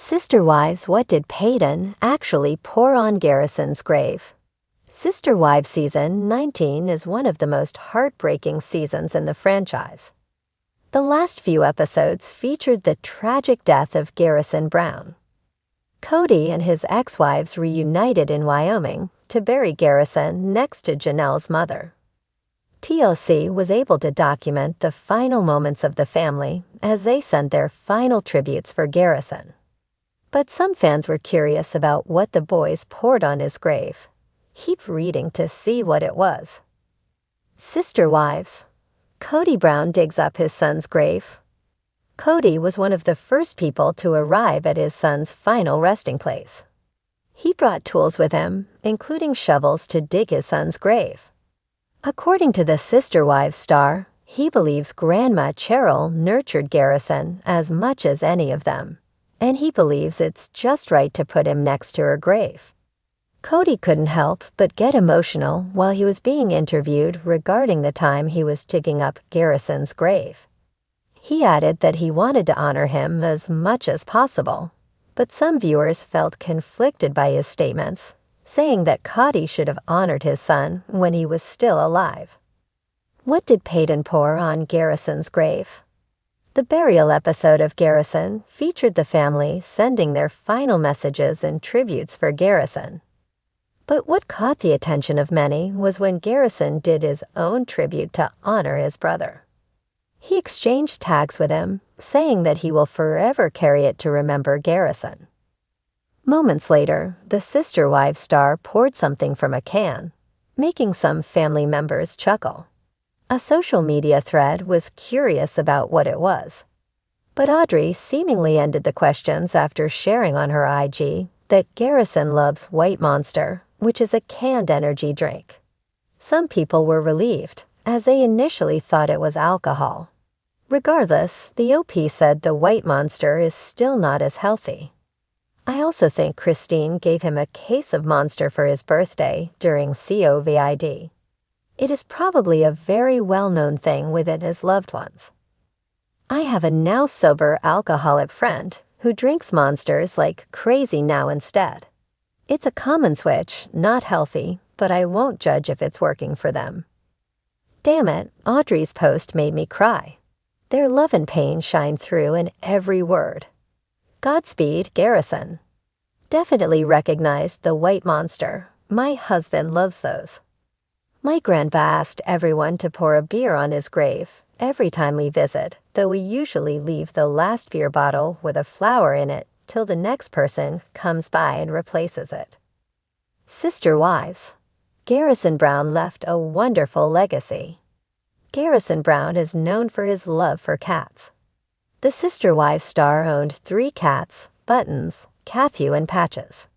Sister Wives, what did Paedon actually pour on Garrison's grave? Sister Wives Season 19 is one of the most heartbreaking seasons in the franchise. The last few episodes featured the tragic death of Robyn Brown. Kody and his ex-wives reunited in Wyoming to bury Garrison next to Janelle's mother. TLC was able to document the final moments of the family as they sent their final tributes for Garrison. But some fans were curious about what the boys poured on his grave. Keep reading to see what it was. Sister Wives. Kody Brown digs up his son's grave. Kody was one of the first people to arrive at his son's final resting place. He brought tools with him, including shovels to dig his son's grave. According to the Sister Wives star, he believes Grandma Cheryl nurtured Garrison as much as any of them, and he believes it's just right to put him next to her grave. Kody couldn't help but get emotional while he was being interviewed regarding the time he was digging up Garrison's grave. He added that he wanted to honor him as much as possible, but some viewers felt conflicted by his statements, saying that Kody should have honored his son when he was still alive. What did Peyton pour on Garrison's grave? The burial episode of Garrison featured the family sending their final messages and tributes for Garrison. But what caught the attention of many was when Garrison did his own tribute to honor his brother. He exchanged tags with him, saying that he will forever carry it to remember Garrison. Moments later, the Sister Wives star poured something from a can, making some family members chuckle. A social media thread was curious about what it was, but Audrey seemingly ended the questions after sharing on her IG that Garrison loves White Monster, which is a canned energy drink. Some people were relieved, as they initially thought it was alcohol. Regardless, the OP said the White Monster is still not as healthy. I also think Christine gave him a case of Monster for his birthday during COVID. It is probably a very well-known thing within his loved ones. I have a now sober alcoholic friend who drinks Monsters like crazy now instead. It's a common switch, not healthy, but I won't judge if it's working for them. Damn it, Audrey's post made me cry. Their love and pain shine through in every word. Godspeed, Garrison. Definitely recognized the White Monster. My husband loves those. My grandpa asked everyone to pour a beer on his grave every time we visit, though we usually leave the last beer bottle with a flower in it till the next person comes by and replaces it. Sister Wives. Garrison Brown left a wonderful legacy. Garrison Brown is known for his love for cats. The Sister Wives star owned 3 cats, Buttons, Cathew, and Patches.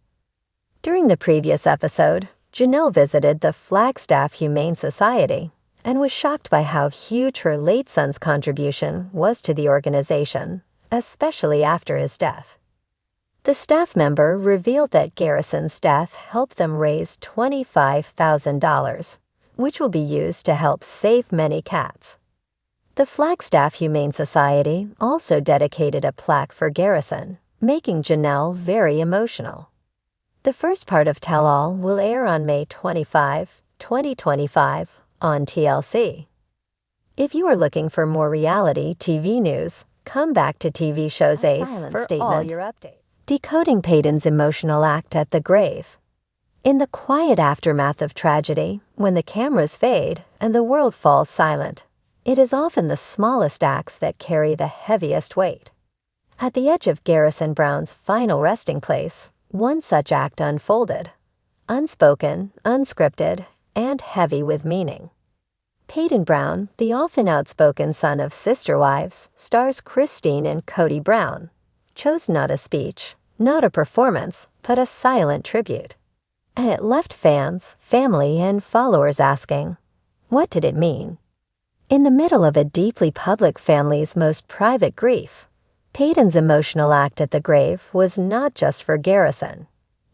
During the previous episode, Janelle visited the Flagstaff Humane Society and was shocked by how huge her late son's contribution was to the organization, especially after his death. The staff member revealed that Garrison's death helped them raise $25,000, which will be used to help save many cats. The Flagstaff Humane Society also dedicated a plaque for Garrison, making Janelle very emotional. The first part of Tell All will air on May 25, 2025 on TLC. If you are looking for more reality TV news, come back to TV Shows Ace for all your updates. Decoding Paedon's emotional act at the grave. In the quiet aftermath of tragedy, when the cameras fade and the world falls silent, it is often the smallest acts that carry the heaviest weight. At the edge of Garrison Brown's final resting place, one such act unfolded, unspoken, unscripted, and heavy with meaning. Paedon Brown, the often outspoken son of Sister Wives, stars Christine and Kody Brown, chose not a speech, not a performance, but a silent tribute. And it left fans, family, and followers asking, what did it mean? In the middle of a deeply public family's most private grief, Paedon's emotional act at the grave was not just for Garrison.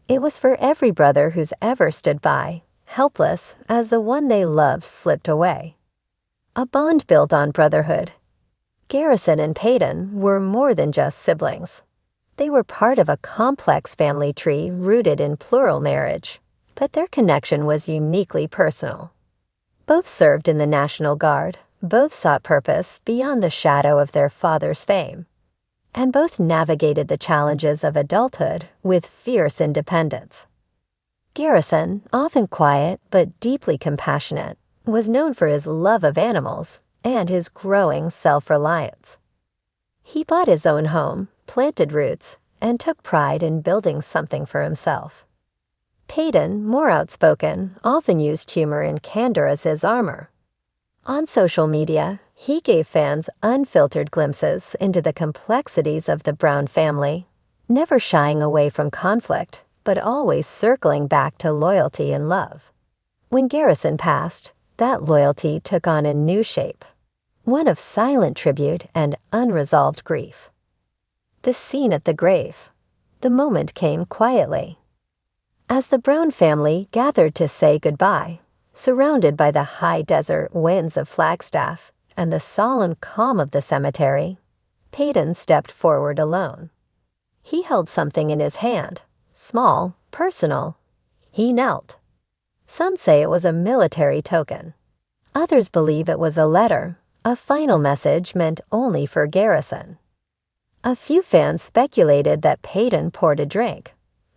It was for every brother who's ever stood by, helpless as the one they loved slipped away. A bond built on brotherhood. Garrison and Peyton were more than just siblings. They were part of a complex family tree rooted in plural marriage, but their connection was uniquely personal. Both served in the National Guard, both sought purpose beyond the shadow of their father's fame, and both navigated the challenges of adulthood with fierce independence. Garrison, often quiet but deeply compassionate, was known for his love of animals and his growing self-reliance. He bought his own home, planted roots, and took pride in building something for himself. Peyton, more outspoken, often used humor and candor as his armor. On social media, he gave fans unfiltered glimpses into the complexities of the Brown family, never shying away from conflict, but always circling back to loyalty and love. When Garrison passed, that loyalty took on a new shape, one of silent tribute and unresolved grief. The scene at the grave. The moment came quietly. As the Brown family gathered to say goodbye, surrounded by the high desert winds of Flagstaff and the solemn calm of the cemetery, Paedon stepped forward alone. He held something in his hand, small, personal. He knelt. Some say it was a military token. Others believe it was a letter, a final message meant only for Garrison. A few fans speculated that Paedon poured a drink,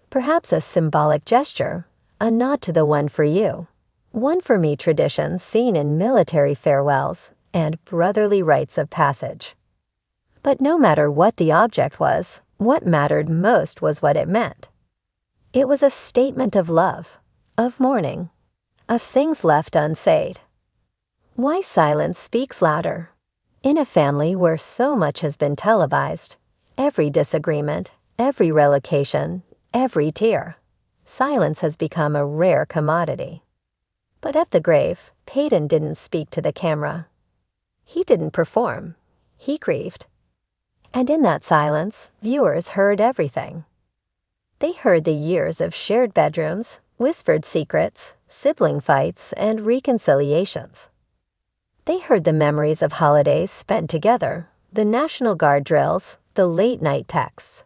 perhaps a symbolic gesture, a nod to the one for you, one for me tradition seen in military farewells and brotherly rites of passage. But no matter what the object was, what mattered most was what it meant. It was a statement of love, of mourning, of things left unsaid. Why silence speaks louder. In a family where so much has been televised, every disagreement, every relocation, every tear, silence has become a rare commodity. But at the grave, Paedon didn't speak to the camera. He didn't perform. He grieved. And in that silence, viewers heard everything. They heard the years of shared bedrooms, whispered secrets, sibling fights, and reconciliations. They heard the memories of holidays spent together, the National Guard drills, the late-night texts.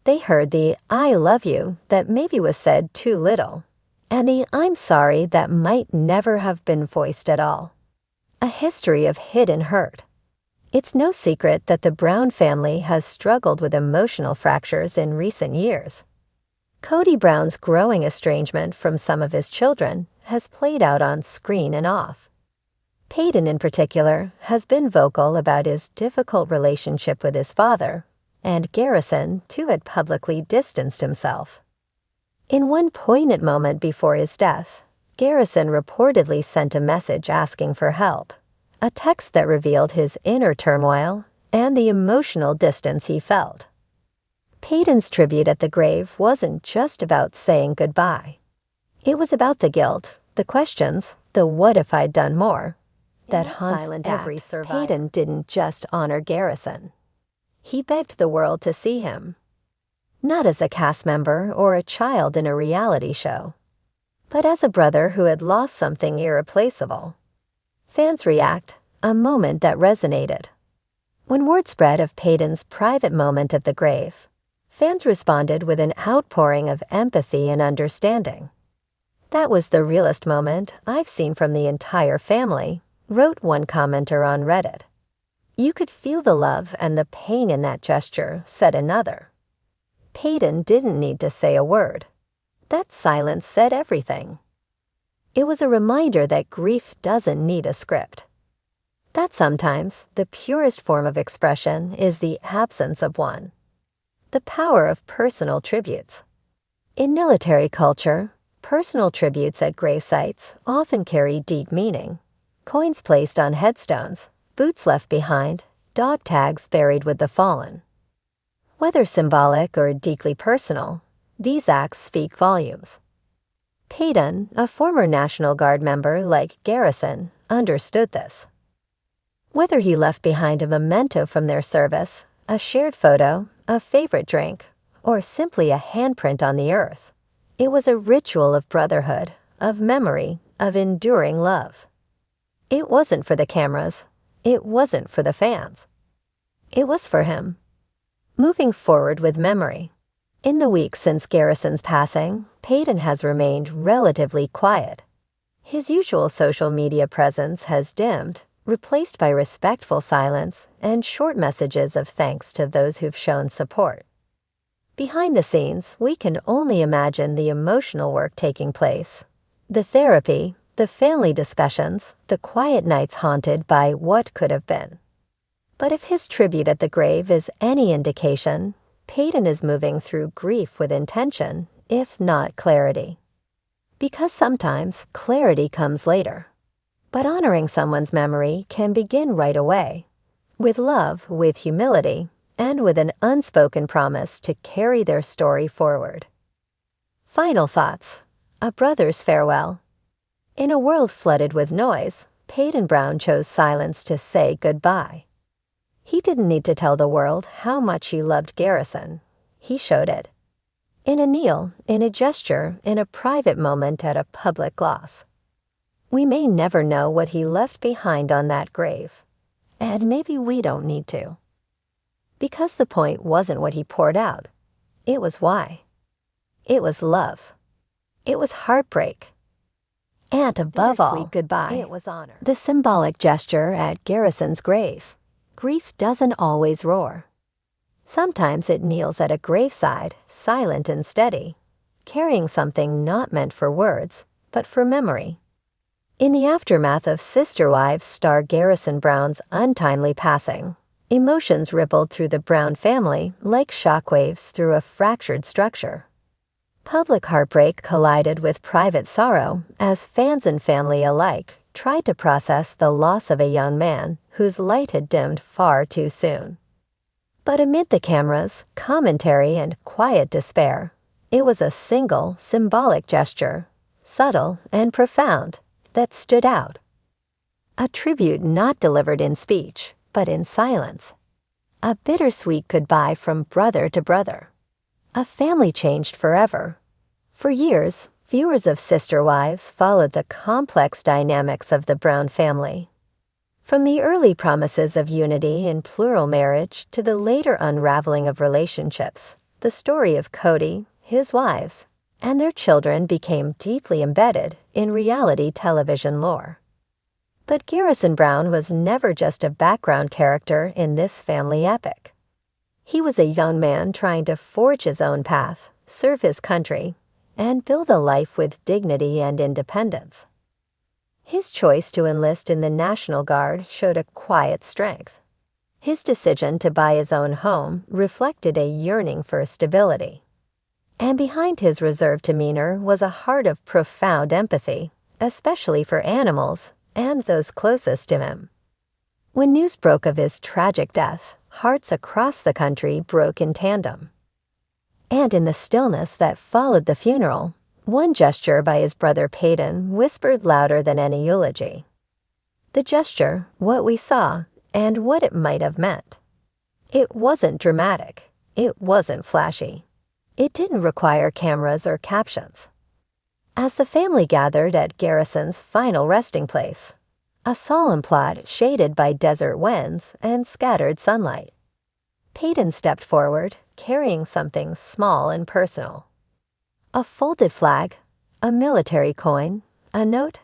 They heard the "I love you" that maybe was said too little, and the "I'm sorry" that might never have been voiced at all. A history of hidden hurt. It's no secret that the Brown family has struggled with emotional fractures in recent years. Kody Brown's growing estrangement from some of his children has played out on screen and off. Paedon, in particular, has been vocal about his difficult relationship with his father, and Garrison, too, had publicly distanced himself. In one poignant moment before his death, Garrison reportedly sent a message asking for help, a text that revealed his inner turmoil and the emotional distance he felt. Paedon's tribute at the grave wasn't just about saying goodbye. It was about the guilt, the questions, the "what if I'd done more" that haunts every survivor. Paedon didn't just honor Garrison. He begged the world to see him, not as a cast member or a child in a reality show, but as a brother who had lost something irreplaceable. Fans react, a moment that resonated. When word spread of Paedon's private moment at the grave, fans responded with an outpouring of empathy and understanding. "That was the realest moment I've seen from the entire family," wrote one commenter on Reddit. "You could feel the love and the pain in that gesture," said another. Paedon didn't need to say a word. That silence said everything. It was a reminder that grief doesn't need a script. That sometimes the purest form of expression is the absence of one. The power of personal tributes. In military culture, personal tributes at grave sites often carry deep meaning. Coins placed on headstones, boots left behind, dog tags buried with the fallen. Whether symbolic or deeply personal, these acts speak volumes. Paedon, a former National Guard member like Garrison, understood this. Whether he left behind a memento from their service, a shared photo, a favorite drink, or simply a handprint on the earth, it was a ritual of brotherhood, of memory, of enduring love. It wasn't for the cameras. It wasn't for the fans. It was for him. Moving forward with memory. In the weeks since Garrison's passing, Peyton has remained relatively quiet. His usual social media presence has dimmed, replaced by respectful silence and short messages of thanks to those who've shown support. Behind the scenes, we can only imagine the emotional work taking place. The therapy, the family discussions, the quiet nights haunted by what could have been. But if his tribute at the grave is any indication, Paedon is moving through grief with intention, if not clarity. Because sometimes clarity comes later. But honoring someone's memory can begin right away, with love, with humility, and with an unspoken promise to carry their story forward. Final thoughts. A brother's farewell. In a world flooded with noise, Robyn Brown chose silence to say goodbye. He didn't need to tell the world how much he loved Garrison. He showed it. In a kneel, in a gesture, in a private moment at a public loss. We may never know what he left behind on that grave. And maybe we don't need to. Because the point wasn't what he poured out. It was why. It was love. It was heartbreak. And above all, goodbye. It was honor. The symbolic gesture at Garrison's grave. Grief doesn't always roar. Sometimes it kneels at a graveside, silent and steady, carrying something not meant for words, but for memory. In the aftermath of Sister Wives star Garrison Brown's untimely passing, emotions rippled through the Brown family like shockwaves through a fractured structure. Public heartbreak collided with private sorrow as fans and family alike tried to process the loss of a young man whose light had dimmed far too soon. But amid the cameras, commentary, and quiet despair, it was a single, symbolic gesture, subtle and profound, that stood out. A tribute not delivered in speech, but in silence. A bittersweet goodbye from brother to brother. A family changed forever. For years, viewers of Sister Wives followed the complex dynamics of the Brown family. From the early promises of unity in plural marriage to the later unraveling of relationships, the story of Kody, his wives, and their children became deeply embedded in reality television lore. But Garrison Brown was never just a background character in this family epic. He was a young man trying to forge his own path, serve his country, and build a life with dignity and independence. His choice to enlist in the National Guard showed a quiet strength. His decision to buy his own home reflected a yearning for stability. And behind his reserved demeanor was a heart of profound empathy, especially for animals and those closest to him. When news broke of his tragic death, hearts across the country broke in tandem. And in the stillness that followed the funeral, one gesture by his brother Paedon whispered louder than any eulogy. The gesture, what we saw, and what it might have meant. It wasn't dramatic. It wasn't flashy. It didn't require cameras or captions. As the family gathered at Garrison's final resting place, a solemn plot shaded by desert winds and scattered sunlight, Paedon stepped forward, carrying something small and personal. A folded flag, a military coin, a note,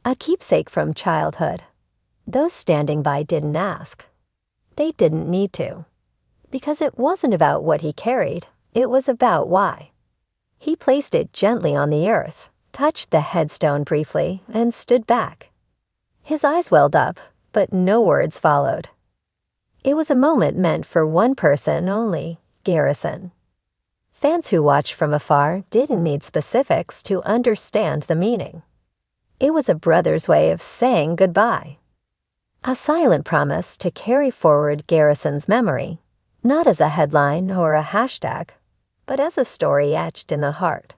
a keepsake from childhood. Those standing by didn't ask. They didn't need to. Because it wasn't about what he carried, it was about why. He placed it gently on the earth, touched the headstone briefly, and stood back. His eyes welled up, but no words followed. It was a moment meant for one person only, Garrison. Fans who watched from afar didn't need specifics to understand the meaning. It was a brother's way of saying goodbye. A silent promise to carry forward Garrison's memory, not as a headline or a hashtag, but as a story etched in the heart.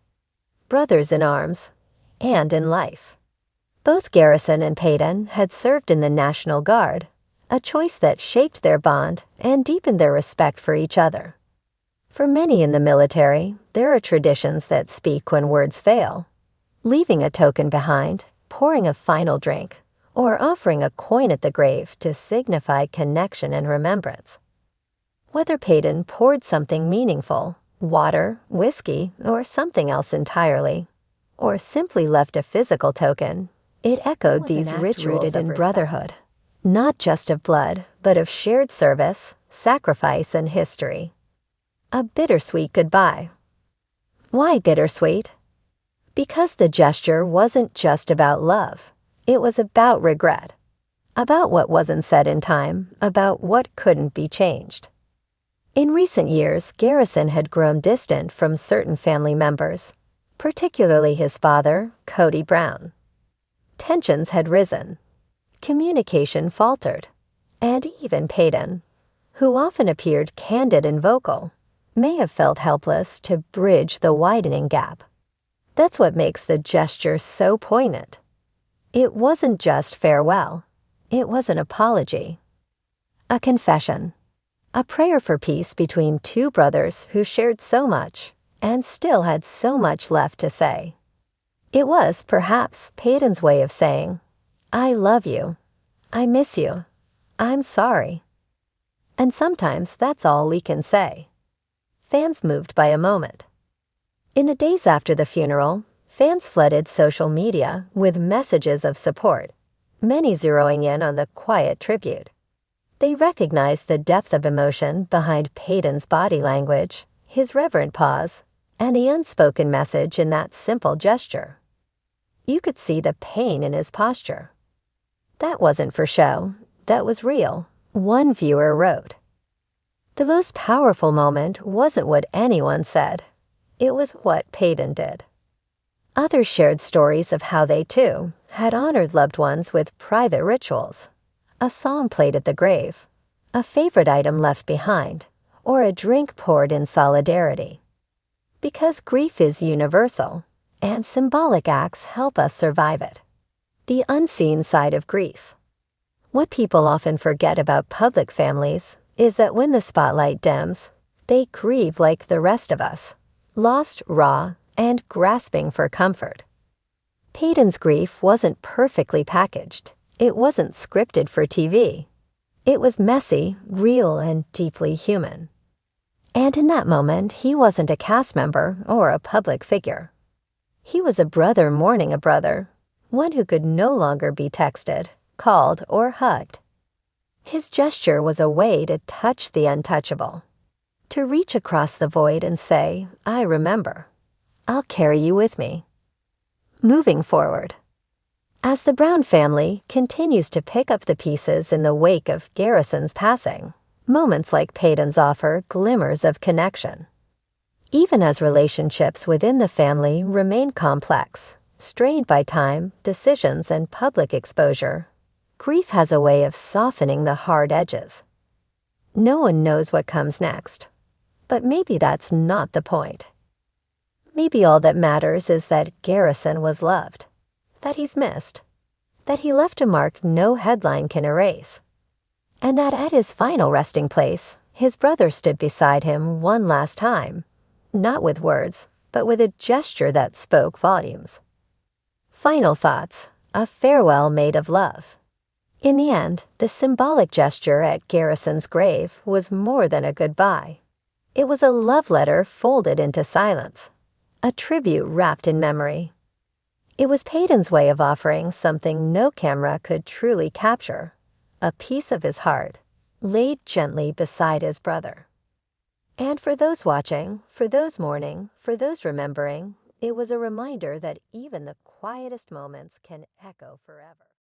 Brothers in arms, and in life. Both Garrison and Paedon had served in the National Guard, a choice that shaped their bond and deepened their respect for each other. For many in the military, there are traditions that speak when words fail. Leaving a token behind, pouring a final drink, or offering a coin at the grave to signify connection and remembrance. Whether Paedon poured something meaningful, water, whiskey, or something else entirely, or simply left a physical token, it echoed these rituals rooted in brotherhood, not just of blood, but of shared service, sacrifice, and history. A bittersweet goodbye. Why bittersweet? Because the gesture wasn't just about love. It was about regret. About what wasn't said in time, about what couldn't be changed. In recent years, Garrison had grown distant from certain family members, particularly his father, Kody Brown. Tensions had risen. Communication faltered. And even Peyton, who often appeared candid and vocal, may have felt helpless to bridge the widening gap. That's what makes the gesture so poignant. It wasn't just farewell. It was an apology. A confession. A prayer for peace between two brothers who shared so much and still had so much left to say. It was, perhaps, Paedon's way of saying, I love you. I miss you. I'm sorry. And sometimes that's all we can say. Fans moved by a moment. In the days after the funeral, fans flooded social media with messages of support, many zeroing in on the quiet tribute. They recognized the depth of emotion behind Paedon's body language, his reverent pause, and the unspoken message in that simple gesture. You could see the pain in his posture. That wasn't for show, that was real, one viewer wrote. The most powerful moment wasn't what anyone said. It was what Paedon did. Others shared stories of how they, too, had honored loved ones with private rituals. A song played at the grave, a favorite item left behind, or a drink poured in solidarity. Because grief is universal, and symbolic acts help us survive it. The unseen side of grief. What people often forget about public families is that when the spotlight dims, they grieve like the rest of us, lost, raw, and grasping for comfort. Paedon's grief wasn't perfectly packaged. It wasn't scripted for TV. It was messy, real, and deeply human. And in that moment, he wasn't a cast member or a public figure. He was a brother mourning a brother, one who could no longer be texted, called, or hugged. His gesture was a way to touch the untouchable, to reach across the void and say, I remember. I'll carry you with me. Moving forward. As the Brown family continues to pick up the pieces in the wake of Garrison's passing, moments like Paedon's offer glimmers of connection. Even as relationships within the family remain complex, strained by time, decisions, and public exposure, grief has a way of softening the hard edges. No one knows what comes next, but maybe that's not the point. Maybe all that matters is that Garrison was loved, that he's missed, that he left a mark no headline can erase, and that at his final resting place, his brother stood beside him one last time, not with words, but with a gesture that spoke volumes. Final thoughts, a farewell made of love. In the end, the symbolic gesture at Garrison's grave was more than a goodbye. It was a love letter folded into silence, a tribute wrapped in memory. It was Paedon's way of offering something no camera could truly capture, a piece of his heart, laid gently beside his brother. And for those watching, for those mourning, for those remembering, it was a reminder that even the quietest moments can echo forever.